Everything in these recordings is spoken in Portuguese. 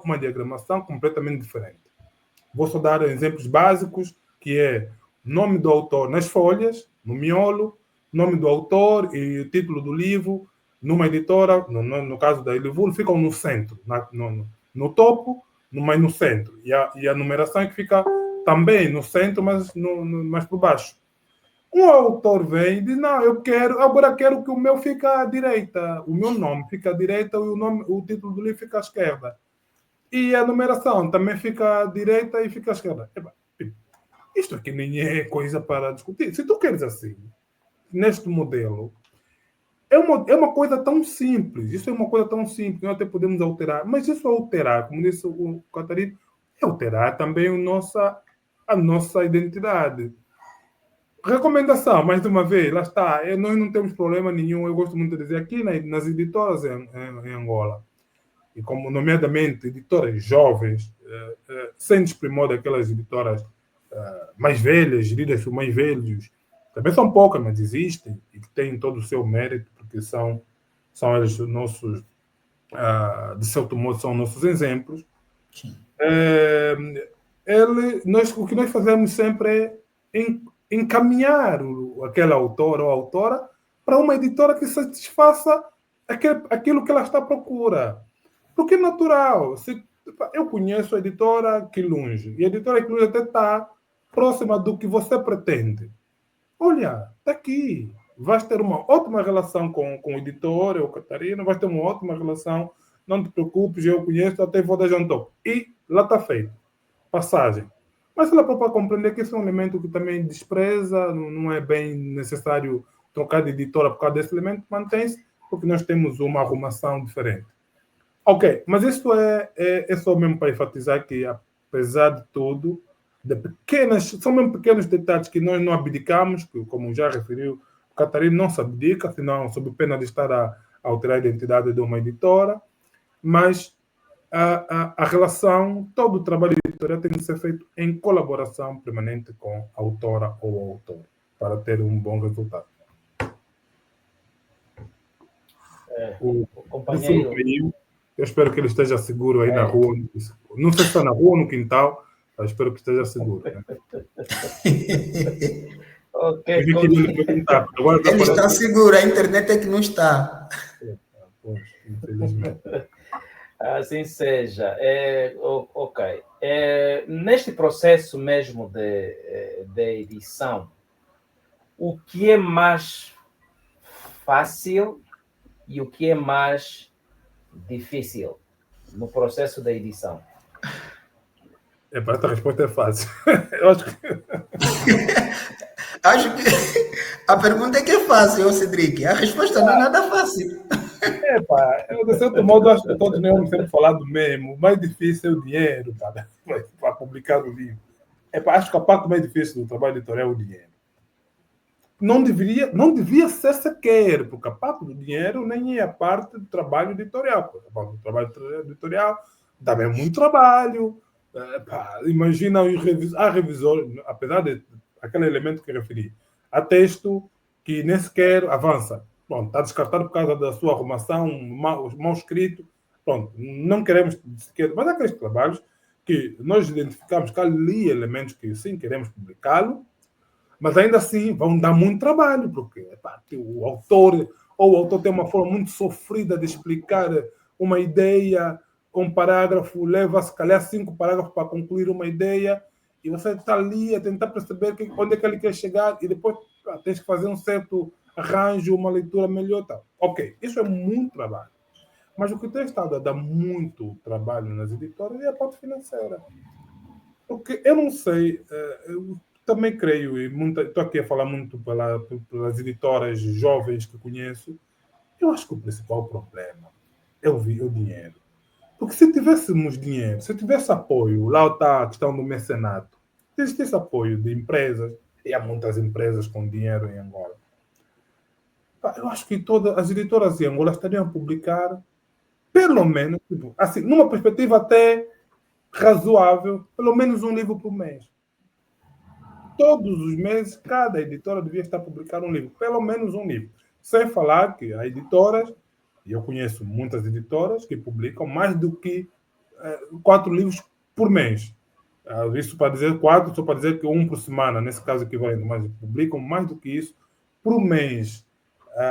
uma diagramação completamente diferente. Vou só dar exemplos básicos, que é nome do autor nas folhas, no miolo, nome do autor e o título do livro, numa editora, no caso da Elivul, ficam no centro, no topo, mas no centro. E a numeração é que fica também no centro, mas mais por baixo. Um autor vem e diz, não, agora quero que o meu fique à direita, o meu nome fica à direita e o título do livro fica à esquerda. E a numeração também fica à direita e fica à esquerda. Isto aqui nem é coisa para discutir. Se tu queres assim, neste modelo, é uma coisa tão simples. Isso é uma coisa tão simples, nós até podemos alterar. Mas isso alterar, como disse o Catarino, é alterar também a nossa identidade. Recomendação, mais uma vez, lá está. Nós não temos problema nenhum, eu gosto muito de dizer, aqui nas editoras em Angola, e como nomeadamente editoras jovens, sem desprimor daquelas editoras mais velhas, geridas por mais velhos, também são poucas, mas existem e que têm todo o seu mérito, porque são eles nossos, de certo modo, são nossos exemplos. O que nós fazemos sempre é encaminhar aquele autor ou autora para uma editora que satisfaça aquilo que ela está à procura. Porque é natural. Eu conheço a editora Quilunge, e a editora Quilunge até está próxima do que você pretende. Olha, está aqui. Vais ter uma ótima relação com o editor, ou Catarina, vais ter uma ótima relação. Não te preocupes, eu conheço, até vou dar jantar. E lá está feito. Passagem. Mas ela própria compreender que esse é um elemento que também despreza, não é bem necessário trocar de editora por causa desse elemento, mantém-se, porque nós temos uma arrumação diferente. Ok, mas isso é só mesmo para enfatizar que, apesar de tudo, são mesmo pequenos detalhes que nós não abdicamos, que, como já referiu, o Catarino não se abdica, senão sob pena de estar a alterar a identidade de uma editora, mas a relação, todo o trabalho editorial tem que ser feito em colaboração permanente com a autora ou autor, para ter um bom resultado. O companheiro, eu espero que ele esteja seguro aí na rua. Não sei se está na rua ou no quintal, mas espero que esteja seguro. Né? Okay, ele está seguro, a internet é que não está. Infelizmente. Assim seja. Ok. Neste processo mesmo de edição, o que é mais fácil e o que é mais difícil no processo da edição? Essa resposta é fácil. Eu acho que... Acho que a pergunta é que é fácil, Cedric. A resposta não é nada fácil. Eu, de certo modo, acho que todos nós sempre falar do mesmo. O mais difícil é o dinheiro para publicar o livro. Acho que a parte mais difícil do trabalho editorial é o dinheiro. Não devia ser sequer, porque a parte do dinheiro nem é a parte do trabalho editorial. A parte do trabalho editorial dá bem muito trabalho. Imagina a revisor, apesar de aquele elemento que referi, há texto que nem sequer avança. Pronto, está descartado por causa da sua arrumação, mal escrito. Pronto, não queremos sequer. Mas há aqueles trabalhos que nós identificamos que há ali elementos que sim queremos publicá-lo, mas ainda assim vão dar muito trabalho, porque o autor tem uma forma muito sofrida de explicar uma ideia. Um parágrafo leva, se calhar, 5 parágrafos para concluir uma ideia, e você está ali a tentar perceber onde é que ele quer chegar, e depois tens que fazer um certo arranjo, uma leitura melhor. Tá. Ok, isso é muito trabalho. Mas o que tem estado a dar muito trabalho nas editoras é a parte financeira. Porque eu não sei, eu também creio, e estou aqui a falar muito pelas editoras jovens que conheço, eu acho que o principal problema é o dinheiro. Porque se tivéssemos dinheiro, se tivesse apoio, lá está a questão do mecenato, se existisse apoio de empresas, e há muitas empresas com dinheiro em Angola, eu acho que todas as editoras em Angola estariam a publicar, pelo menos, assim, numa perspectiva até razoável, pelo menos um livro por mês. Todos os meses, cada editora devia estar a publicar um livro, pelo menos um livro. Sem falar que há editoras, e eu conheço muitas editoras, que publicam mais do que 4 livros por mês. Isso para dizer 4, só para dizer que 1 por semana, nesse caso equivalente, mas publicam mais do que isso por mês.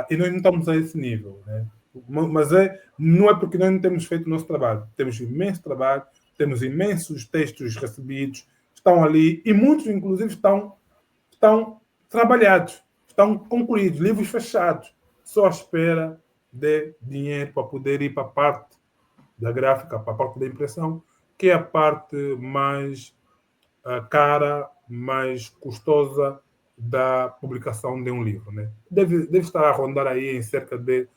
E nós não estamos a esse nível, né? Mas não é porque nós não temos feito o nosso trabalho. Temos imenso trabalho, temos imensos textos recebidos, estão ali, e muitos, inclusive, estão trabalhados, estão concluídos, livros fechados, só à espera de dinheiro para poder ir para a parte da gráfica, para a parte da impressão, que é a parte mais cara, mais custosa da publicação de um livro, né? Deve estar a rondar aí em cerca de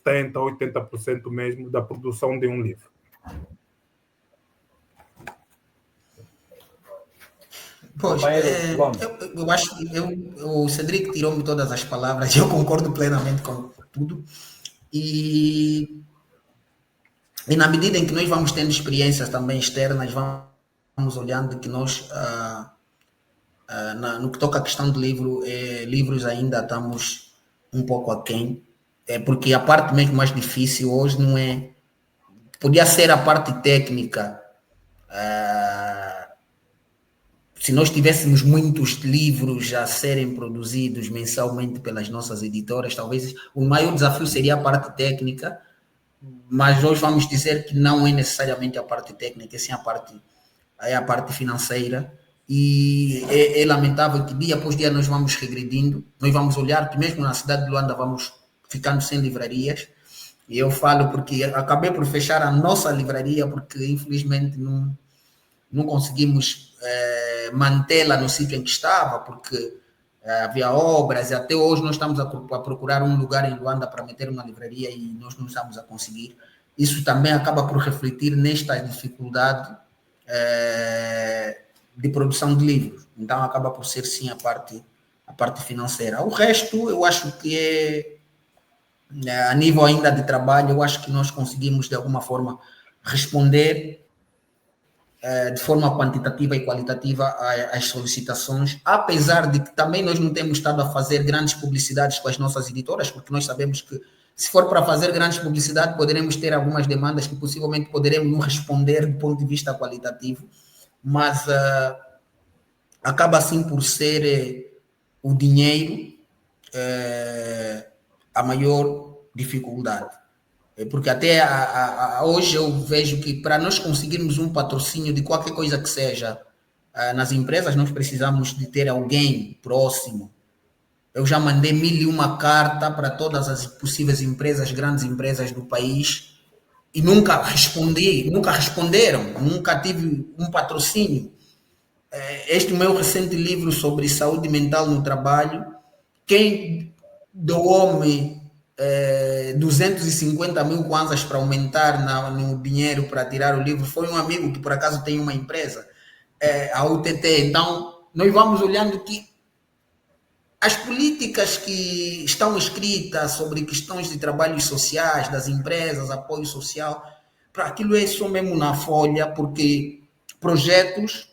70%, 80% mesmo da produção de um livro. Pois, eu acho que o Cedric tirou-me todas as palavras, eu concordo plenamente com tudo. E na medida em que nós vamos tendo experiências também externas, vamos olhando que nós, no que toca à questão de livros ainda estamos um pouco aquém, porque a parte mesmo mais difícil hoje não é... Podia ser a parte técnica, se nós tivéssemos muitos livros a serem produzidos mensalmente pelas nossas editoras, talvez o maior desafio seria a parte técnica, mas hoje vamos dizer que não é necessariamente a parte técnica, sim a parte financeira, e é lamentável que dia após dia nós vamos regredindo, nós vamos olhar que mesmo na cidade de Luanda vamos ficando sem livrarias, e eu falo porque acabei por fechar a nossa livraria porque infelizmente não conseguimos mantê-la no sítio em que estava, porque havia obras, e até hoje nós estamos a procurar um lugar em Luanda para meter uma livraria e nós não estamos a conseguir. Isso também acaba por refletir nesta dificuldade de produção de livros. Então acaba por ser sim a parte financeira. O resto eu acho que a nível ainda de trabalho, eu acho que nós conseguimos de alguma forma responder de forma quantitativa e qualitativa às solicitações, apesar de que também nós não temos estado a fazer grandes publicidades com as nossas editoras, porque nós sabemos que se for para fazer grandes publicidades, poderemos ter algumas demandas que possivelmente poderemos não responder do ponto de vista qualitativo, mas acaba assim por ser o dinheiro a maior dificuldade. Porque até hoje eu vejo que para nós conseguirmos um patrocínio de qualquer coisa que seja nas empresas, nós precisamos de ter alguém próximo. Eu já mandei 1001 carta para todas as possíveis empresas, grandes empresas do país, e nunca responderam, nunca tive um patrocínio. Este meu recente livro sobre saúde mental no trabalho, quem doou-me 250 mil kwanzas para aumentar no dinheiro para tirar o livro foi um amigo que por acaso tem uma empresa, a UTT. Então nós vamos olhando que as políticas que estão escritas sobre questões de trabalhos sociais das empresas, apoio social, para aquilo é só mesmo na folha, porque projetos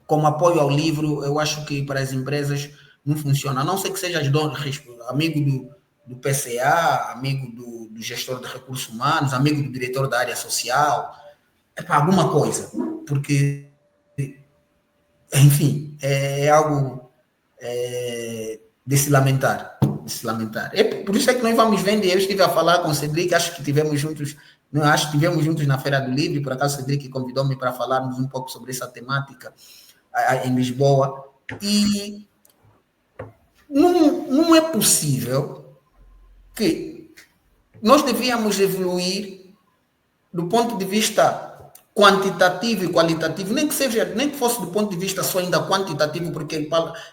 como apoio ao livro, eu acho que para as empresas não funciona, a não ser que sejas amigo do PCA, amigo do gestor de recursos humanos, amigo do diretor da área social, para alguma coisa, porque, enfim, é algo de se lamentar. Por isso é que nós vamos vendo, eu estive a falar com o Cedric, acho que tivemos juntos na Feira do Livro, por acaso o Cedric convidou-me para falarmos um pouco sobre essa temática em Lisboa, e não é possível que nós devíamos evoluir do ponto de vista quantitativo e qualitativo, nem que fosse do ponto de vista só ainda quantitativo, porque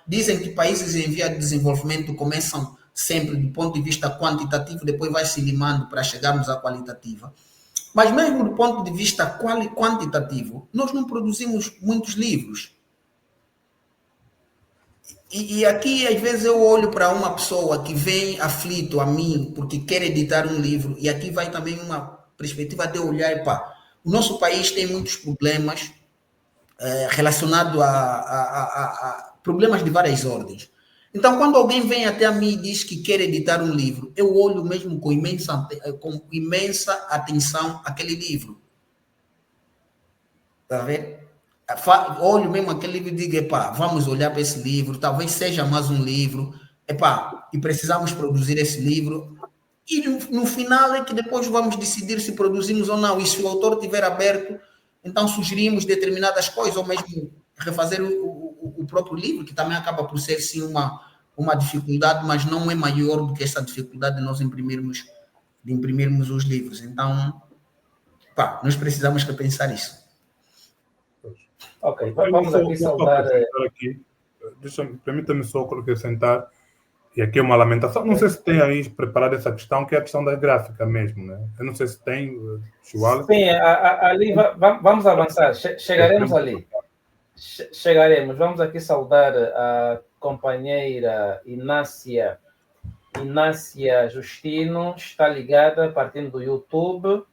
dizem que países em via de desenvolvimento começam sempre do ponto de vista quantitativo, depois vai se limando para chegarmos à qualitativa. Mas mesmo do ponto de vista quantitativo, nós não produzimos muitos livros. E aqui, às vezes, eu olho para uma pessoa que vem aflito a mim porque quer editar um livro, e aqui vai também uma perspectiva de olhar, o nosso país tem muitos problemas relacionados a problemas de várias ordens. Então, quando alguém vem até a mim e diz que quer editar um livro, eu olho mesmo com imensa atenção aquele livro. Está a ver? Olho mesmo aquele livro e digo, epá, vamos olhar para esse livro, talvez seja mais um livro, epá, e precisamos produzir esse livro. E no final é que depois vamos decidir se produzimos ou não. E se o autor estiver aberto, então sugerimos determinadas coisas, ou mesmo refazer o próprio livro, que também acaba por ser sim uma dificuldade, mas não é maior do que essa dificuldade de nós imprimirmos os livros. Então, pá, nós precisamos repensar isso. Ok, vamos aqui saudar. Permita-me só acrescentar, e aqui é uma lamentação, não sei se tem aí preparado essa questão, que é a questão da gráfica mesmo, né? Eu não sei se tem, Chihuahua. Sim, ali vamos avançar, chegaremos ali. Chegaremos. Vamos aqui saudar a companheira Inácia Justino, está ligada, partindo do YouTube.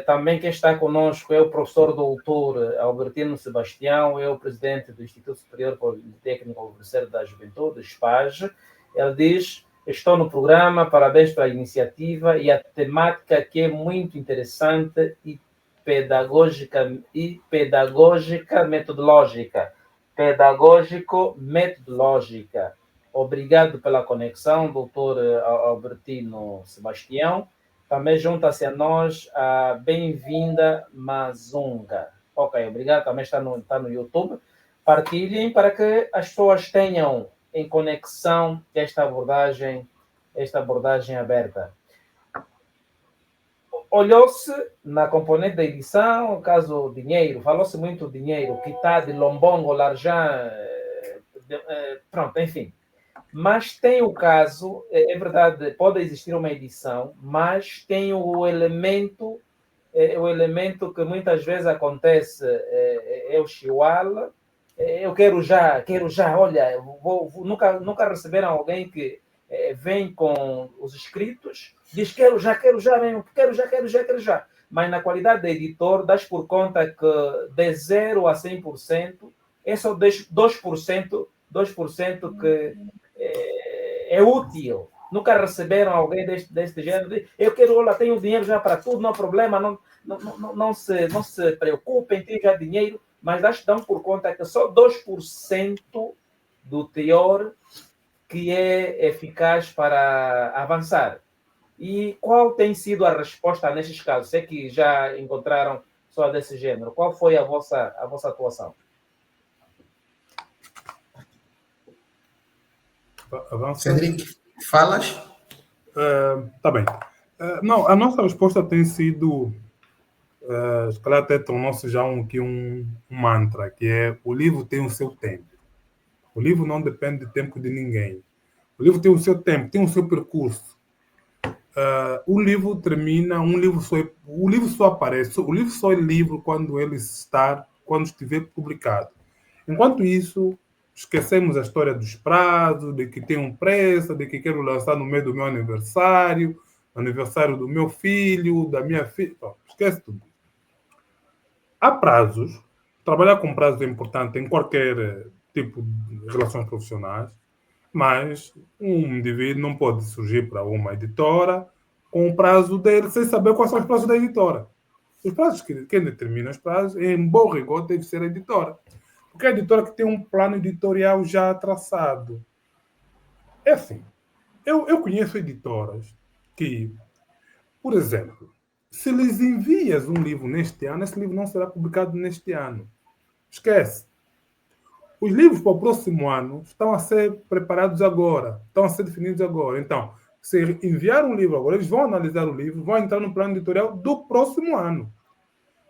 Também quem está conosco é o professor doutor Albertino Sebastião, é o presidente do Instituto Superior Politécnico Universitário da Juventude, SPAJ. Ele diz: estou no programa, parabéns pela iniciativa e a temática que é muito interessante e pedagógica metodológica. Pedagógico-metodológica. Obrigado pela conexão, doutor Albertino Sebastião. Também junta-se a nós a bem-vinda Mazunga. Ok, obrigado. Também está no YouTube. Partilhem para que as pessoas tenham em conexão esta abordagem aberta. Olhou-se na componente da edição, o caso dinheiro, falou-se muito dinheiro, que está de Lombongo, Larjan, pronto, enfim. Mas tem o caso, é verdade, pode existir uma edição, mas tem o elemento que muitas vezes acontece, é o chihuahua, eu quero já, olha, nunca receberam alguém que vem com os escritos, diz quero já mesmo, quero já. Mas na qualidade de editor, das por conta que de 0 a 100%, é só 2% que é útil. Nunca receberam alguém deste gênero. Eu quero, olha, tenho dinheiro já para tudo, não há problema, não se preocupem, tenho já dinheiro, mas dão por conta que só 2% do teor que é eficaz para avançar. E qual tem sido a resposta nestes casos? Sei que já encontraram só desse gênero. Qual foi a vossa atuação? Cedric, falas? Tá bem. Não, a nossa resposta tem sido, se calhar até tornou-se já um mantra, que é: o livro tem o seu tempo. O livro não depende do tempo de ninguém. O livro tem o seu tempo, tem o seu percurso. O livro termina, o livro só aparece, o livro só é livro quando estiver publicado. Enquanto isso, esquecemos a história dos prazos, de que tenho pressa, de que quero lançar no meio do meu aniversário do meu filho, da minha filha. Não, esquece tudo. Há prazos. Trabalhar com prazos é importante em qualquer tipo de relações profissionais, mas um indivíduo não pode surgir para uma editora com o prazo dele sem saber quais são os prazos da editora. Os prazos, quem determina os prazos, em bom rigor, deve ser a editora. Porque a editora que tem um plano editorial já traçado. É assim, eu conheço editoras que, por exemplo, se lhes envias um livro neste ano, esse livro não será publicado neste ano. Esquece. Os livros para o próximo ano estão a ser preparados agora, estão a ser definidos agora. Então, se enviar um livro agora, eles vão analisar o livro, vão entrar no plano editorial do próximo ano.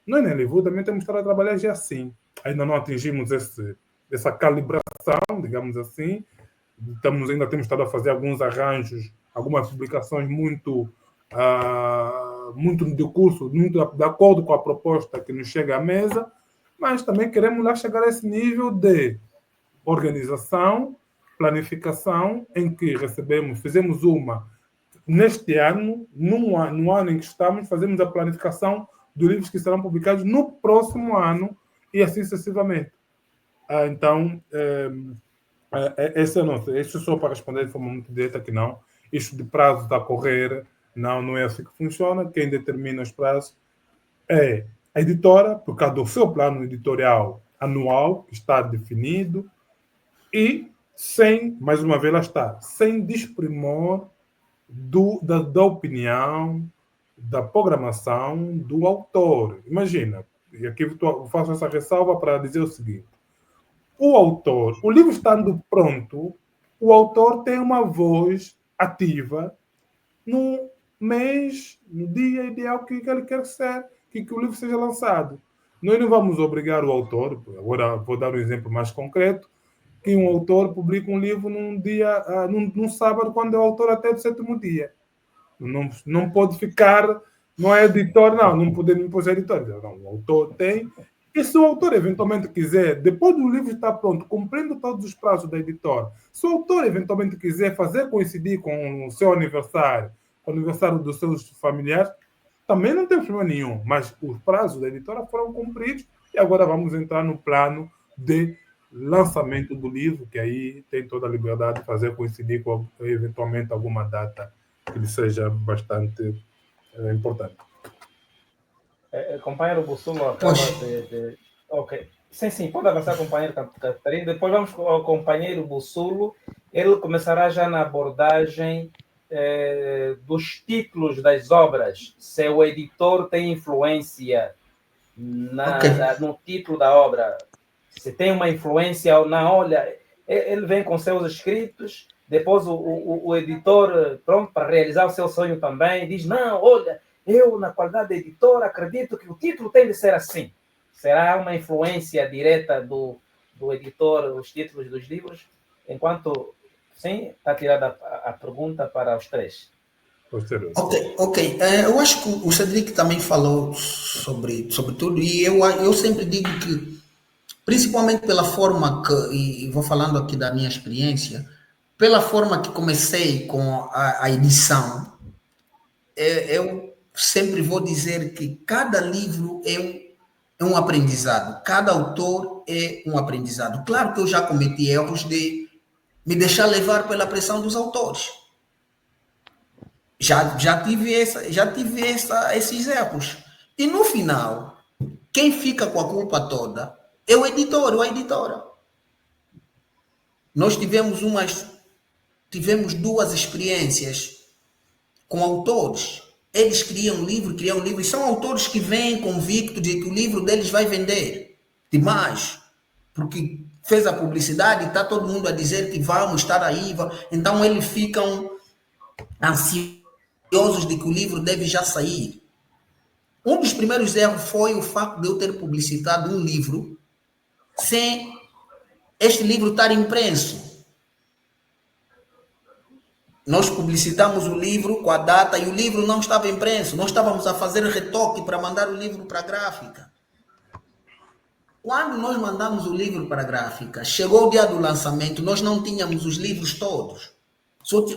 Nós na Livro também temos que estar a trabalhar já assim. Ainda não atingimos essa calibração, digamos assim. Ainda temos estado a fazer alguns arranjos, algumas publicações muito de curso, muito de acordo com a proposta que nos chega à mesa, mas também queremos lá chegar a esse nível de organização, planificação, em que fizemos neste ano, no ano em que estamos, fazemos a planificação dos livros que serão publicados no próximo ano e assim sucessivamente. Então, esse é só para responder de forma muito direta que não. Isto de prazo está a correr, não é assim que funciona. Quem determina os prazos é A editora, por causa do seu plano editorial anual, que está definido, e sem, mais uma vez lá está, sem desprimor da opinião, da programação do autor. Imagina, e aqui eu faço essa ressalva para dizer o seguinte: o autor, o livro estando pronto, o autor tem uma voz ativa no mês, no dia ideal que ele quer ser, que o livro seja lançado. Nós não vamos obrigar o autor, agora vou dar um exemplo mais concreto, que um autor publica um livro num dia, num sábado, quando é o autor até do 7º dia. Não pode ficar, não é editor, não podemos impor editor. Não, o autor tem. E se o autor eventualmente quiser, depois do livro estar pronto, cumprindo todos os prazos da editora, se o autor eventualmente quiser fazer coincidir com o seu aniversário, com o aniversário dos seus familiares, também não tem problema nenhum. Mas os prazos da editora foram cumpridos e agora vamos entrar no plano de lançamento do livro, que aí tem toda a liberdade de fazer coincidir com eventualmente alguma data que lhe seja bastante importante. Companheiro Bussulo acaba de... Ok. Sim, pode avançar, companheiro Catarina. Depois vamos ao companheiro Bussulo. Ele começará já na abordagem dos títulos das obras. Se o editor tem influência no título da obra, se tem uma influência na olha, ele vem com seus escritos, depois o editor, pronto, para realizar o seu sonho também, diz, não, olha, eu, na qualidade de editor, acredito que o título tem de ser assim. Será uma influência direta do editor, os títulos dos livros? Enquanto, sim, está tirada a pergunta para os três. Ok. Eu acho que o Cedric também falou sobre tudo, e eu sempre digo que, principalmente pela forma que, e vou falando aqui da minha experiência, pela forma que comecei com a edição, eu sempre vou dizer que cada livro é um aprendizado, cada autor é um aprendizado. Claro que eu já cometi erros de me deixar levar pela pressão dos autores. Já tive esses erros. E no final, quem fica com a culpa toda é o editor ou a editora. Nós tivemos 2 experiências com autores. Eles criam um livro, e são autores que vêm convictos de que o livro deles vai vender demais, porque fez a publicidade e está todo mundo a dizer que vamos estar aí. Então eles ficam ansiosos de que o livro deve já sair. Um dos primeiros erros foi o facto de eu ter publicitado um livro sem este livro estar impresso. Nós publicitamos o livro com a data e o livro não estava impresso. Nós estávamos a fazer retoque para mandar o livro para a gráfica. Quando nós mandamos o livro para a gráfica, chegou o dia do lançamento, nós não tínhamos os livros todos.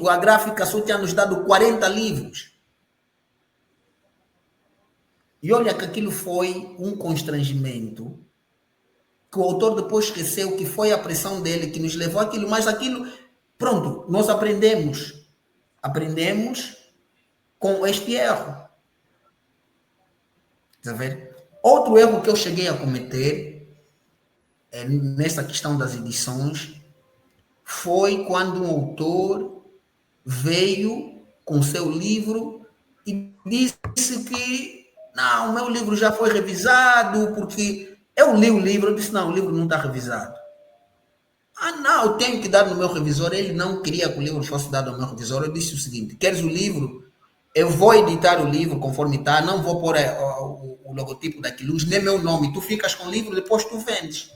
A gráfica só tinha nos dado 40 livros. E olha que aquilo foi um constrangimento, que o autor depois esqueceu que foi a pressão dele que nos levou àquilo, mas aquilo, pronto, nós aprendemos com este erro. Está a ver? Outro erro que eu cheguei a cometer nessa questão das edições foi quando um autor veio com seu livro e disse que não, o meu livro já foi revisado, porque eu li o livro, eu disse, não, o livro não está revisado. Não, eu tenho que dar no meu revisor. Ele não queria que o livro fosse dado ao meu revisor. Eu disse o seguinte, queres o livro? Eu vou editar o livro conforme está, não vou pôr o logotipo da Quiluz, nem meu nome. Tu ficas com o livro, depois tu vendes.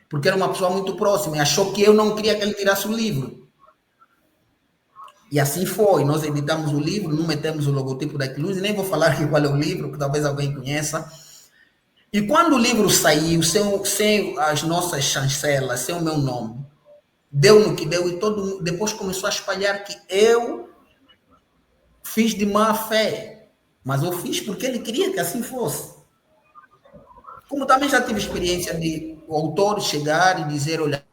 Porque era uma pessoa muito próxima e achou que eu não queria que ele tirasse o livro. E assim foi, nós editamos o livro, não metemos o logotipo da Quiluz, nem vou falar aqui qual é o livro, que talvez alguém conheça. E quando o livro saiu, sem as nossas chancelas, sem o meu nome, deu no que deu e todo mundo depois começou a espalhar que eu fiz de má fé. Mas eu fiz porque ele queria que assim fosse. Como também já tive experiência de o autor chegar e dizer, olha,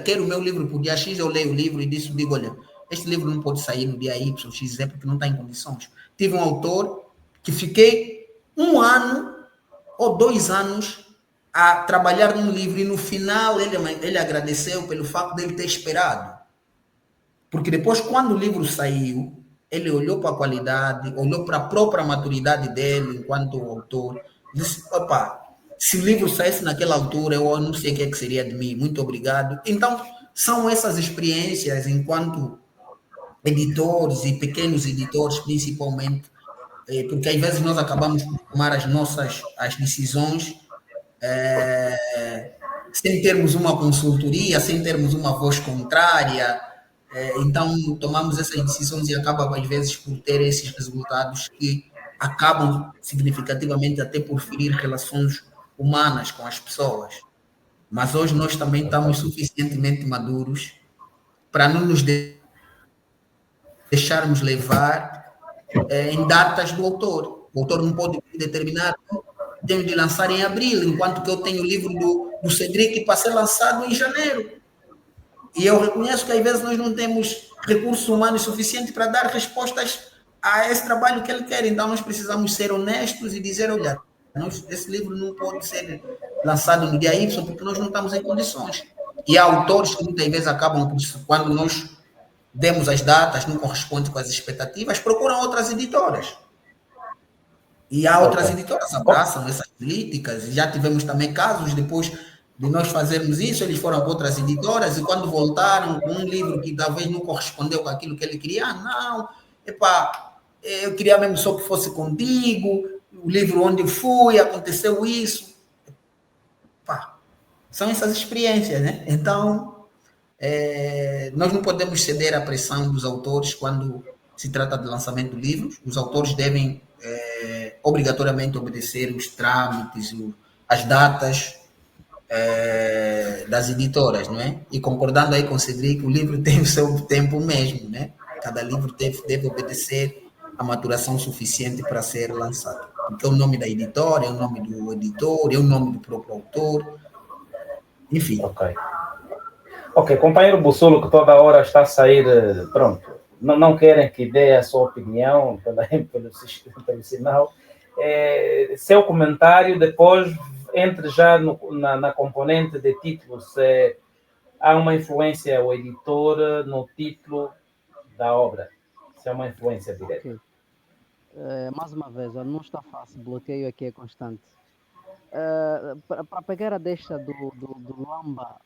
quero o meu livro por dia X, eu leio o livro e digo, olha, este livro não pode sair no dia Y, X, porque não está em condições. Tive um autor que fiquei um ano ou 2 anos a trabalhar num livro e no final ele agradeceu pelo fato de ele ter esperado. Porque depois, quando o livro saiu, ele olhou para a qualidade, olhou para a própria maturidade dele enquanto autor, e disse: opa, se o livro saísse naquela altura, eu não sei o que, é que seria de mim, muito obrigado. Então, são essas experiências enquanto editores e pequenos editores, principalmente, porque às vezes nós acabamos por tomar as decisões sem termos uma consultoria, sem termos uma voz contrária. Então, tomamos essas decisões e acaba, às vezes, por ter esses resultados que acabam significativamente até por ferir relações humanas com as pessoas. Mas hoje nós também estamos suficientemente maduros para não nos deixarmos levar em datas do autor. O autor não pode determinar, tenho de lançar em abril, enquanto que eu tenho o livro do Cedric para ser lançado em janeiro. E eu reconheço que às vezes nós não temos recursos humanos suficientes para dar respostas a esse trabalho que ele quer. Então nós precisamos ser honestos e dizer, olha, esse livro não pode ser lançado no dia Y porque nós não estamos em condições. E há autores que muitas vezes acabam, quando nós demos as datas, não corresponde com as expectativas, procuram outras editoras. E há outras editoras que abraçam essas políticas. E já tivemos também casos depois de nós fazermos isso, eles foram para outras editoras e quando voltaram com um livro que talvez não correspondeu com aquilo que ele queria, não, eu queria mesmo só que fosse contigo, o livro onde eu fui, aconteceu isso. São essas experiências, né? Então, nós não podemos ceder à pressão dos autores quando se trata de lançamento de livros. Os autores devem obrigatoriamente obedecer os trâmites, as datas das editoras, não é? E concordando aí com o Cedric, o livro tem o seu tempo mesmo, né? Cada livro deve obedecer a maturação suficiente para ser lançado. Porque é o nome da editora, é o nome do editor, é o nome do próprio autor, enfim. Ok, companheiro Bussolo, que toda hora está a sair, pronto, não querem que dê a sua opinião pelo sinal. Seu comentário, depois entre já na componente de títulos. Há uma influência, o editor, no título da obra. Se é uma influência direta. Okay. Mais uma vez, não está fácil, o bloqueio aqui é constante. Para pegar a deixa do Luamba,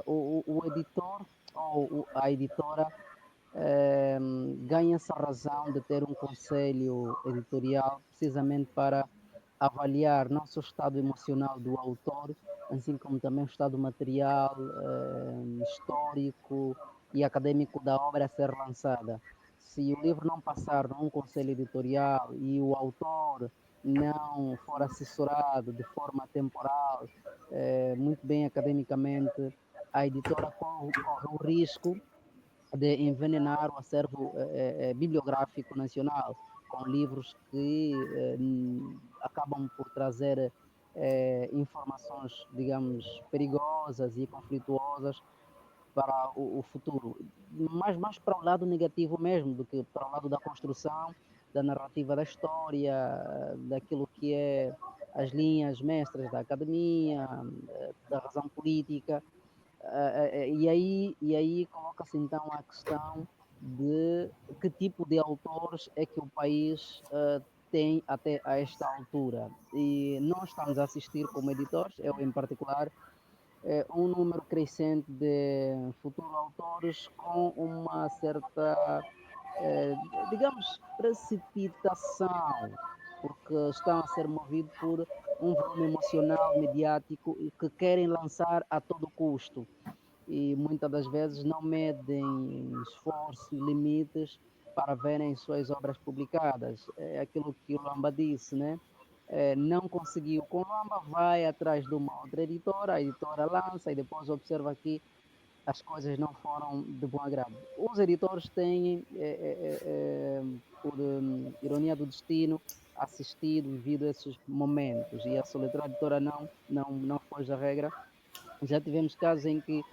o editor ou a editora ganha essa razão de ter um conselho editorial precisamente para avaliar não só o estado emocional do autor, assim como também o estado material, histórico e acadêmico da obra a ser lançada. Se o livro não passar num conselho editorial e o autor não for assessorado de forma temporal, muito bem academicamente, a editora corre o risco de envenenar o acervo bibliográfico nacional com livros que acabam por trazer informações, digamos, perigosas e conflituosas para o futuro, mas mais para o lado negativo mesmo do que para o lado da construção, da narrativa da história, daquilo que é as linhas mestras da academia, da razão política. E aí coloca-se então a questão de que tipo de autores é que o país tem até a esta altura. E nós estamos a assistir como editores, eu em particular, um número crescente de futuros autores com uma certa, digamos, precipitação, porque estão a ser movidos por um volume emocional, mediático, e que querem lançar a todo custo. E muitas das vezes não medem esforço e limites para verem suas obras publicadas. É aquilo que o Lamba disse, né? Não conseguiu com o Lamba, vai atrás de uma outra editora, a editora lança e depois observa que as coisas não foram de bom agrado. Os editores têm, por ironia do destino, assistido, vivido esses momentos, e a Solitária Editora não foge da regra. Já tivemos casos em que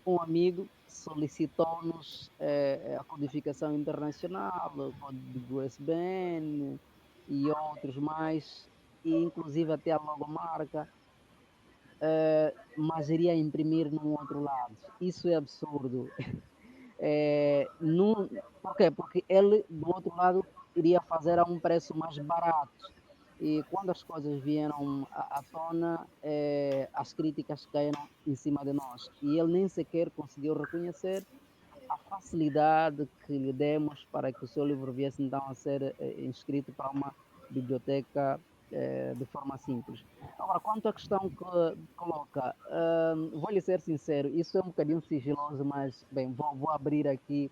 um amigo solicitou-nos a codificação internacional, o código SBN e outros mais, e inclusive até a logomarca, mas iria imprimir num outro lado. Isso é absurdo. Por quê? Porque ele, do outro lado, iria fazer a um preço mais barato. E quando as coisas vieram à tona, as críticas caíram em cima de nós. E ele nem sequer conseguiu reconhecer a facilidade que lhe demos para que o seu livro viesse então a ser inscrito para uma biblioteca de forma simples. Agora, quanto à questão que coloca, vou-lhe ser sincero, isso é um bocadinho sigiloso, mas, bem, vou abrir aqui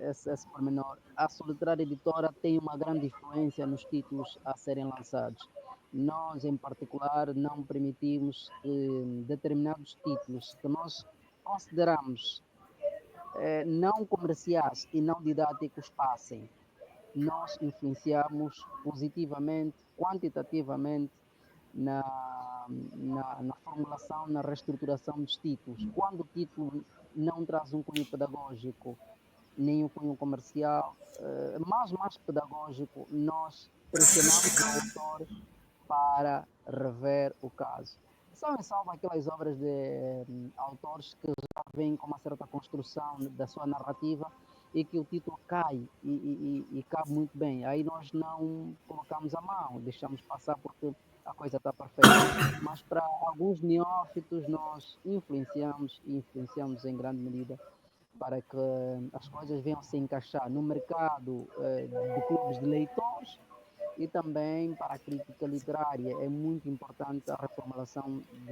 esse pormenor. A Solitária Editora tem uma grande influência nos títulos a serem lançados. Nós, em particular, não permitimos que determinados títulos que nós consideramos não comerciais e não didáticos passem. Nós influenciamos positivamente, quantitativamente, na formulação, na reestruturação dos títulos. Quando o título não traz um cunho pedagógico, nem um cunho comercial, mas mais pedagógico, nós pressionamos o autor para rever o caso. São em salvo aquelas obras de autores que já vêm com uma certa construção da sua narrativa e que o título cai e cabe muito bem. Aí nós não colocamos a mão, deixamos passar porque a coisa está perfeita. Mas para alguns neófitos nós influenciamos e influenciamos em grande medida para que as coisas venham se encaixar no mercado de clubes de leitores e também para a crítica literária. É muito importante a reformulação do